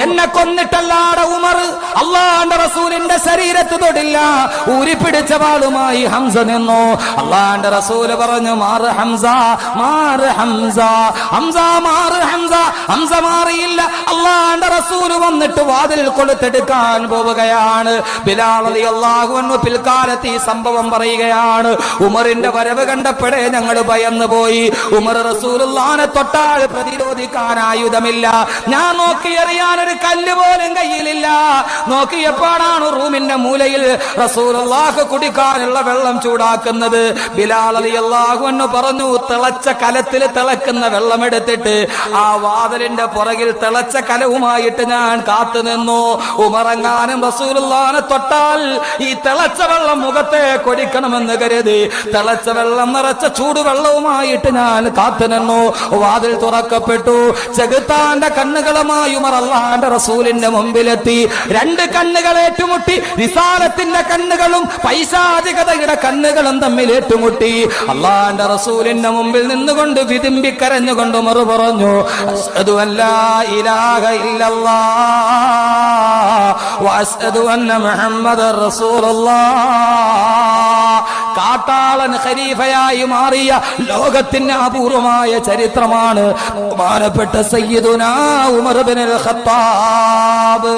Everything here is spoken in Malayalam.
എന്നെ കൊന്നിട്ടല്ലാടെ ഉമർ അള്ളാന്റെ റസൂലിന്റെ ശരീരത്ത് തൊടില്ല. ഊരിപ്പിടിച്ച വാളുമായി ഹംസ നിന്നു. അള്ളാന്റെ റസൂല് പറഞ്ഞു, മാറ് ഹംസ, മാറ് ഹംസ, ഹംസ മാറ് ഹംസ. ഹംസ മാറിയില്ല. അള്ളാന്റെ റസൂല് വന്നിട്ട് വാതിൽ കൊളുത്തെടുക്കാൻ പോവുകയാണ്. ബിലാൽ റളിയല്ലാഹു അൻഹു പിൽക്കാലത്ത് ഈ സംഭവം പറയുകയാണ്. ഉമറിന്റെ വരവ് കണ്ടപ്പോഴേ ഞങ്ങൾ ഭയന്നു പോയി. ഉമർ റസൂലുള്ളാഹിനെ തൊട്ടാൽ പ്രതിരോധിക്കാൻ ആയുധമില്ല. ഞാൻ നോക്കിയെറിയാൻ ഒരു കല്ല് പോലും കയ്യിലില്ല. നോക്കിയപ്പോഴാണ് റൂമിന്റെ മൂലയിൽ റസൂലുള്ളാഹി കുടിക്കാനുള്ള വെള്ളം ചൂടാക്കുന്നത്. ബിലാൽ റളിയല്ലാഹു അൻഹു പറഞ്ഞു, തിളച്ച കലത്തിൽ തിളക്കുന്ന വെള്ളം എടുത്തിട്ട് ആ വാതിലിന്റെ പുറകിൽ തിളച്ച കലവുമായിട്ട് ഞാൻ കാത്തു നിന്നു. ഉമറങ്ങാനും റസൂലുള്ളാഹിനെ തൊട്ടാൽ ഈ തിളച്ച വെള്ളം മുഖത്തെ കൊടിക്കണമെന്ന് കരുതി തിളച്ച വെള്ളം നിറച്ച ചൂടുവെള്ളവുമായിട്ട് ഞാൻ കാത്തു നിന്നു. വാതിൽ തുറക്കപ്പെട്ടു. ചെകുത്താന്റെ കണ്ണുകളുമായി ഉമർ അല്ലാഹുവിന്റെ റസൂലിന്റെ മുമ്പിലെത്തി. രണ്ട് കണ്ണുകൾ ഏറ്റുമുട്ടി. റിസാലത്തിന്റെ കണ്ണുകളും പൈശാചികതയുടെ കണ്ണുകളും തമ്മിൽ ഏറ്റുമുട്ടി. അല്ലാഹുവിന്റെ റസൂലിന്റെ മുമ്പിൽ നിന്നുകൊണ്ട് വിതുമ്പി കരഞ്ഞുകൊണ്ട് ഉമർ പറഞ്ഞു, അശ്ഹദു അല്ലാ ഇലാഹ ഇല്ലല്ലാഹ് വഅശ്ഹദു അന്ന മുഹമ്മദർ റസൂലുള്ളാഹ്. കാട്ടാളൻ ഖലീഫയായി മാറിയ ലോകത്തിന്റെ അപൂർവമായ ചരിത്രമാണ് ബഹുമാനപ്പെട്ട സയ്യിദുനാ ഉമർ ഇബ്നുൽ ഖത്താബ്.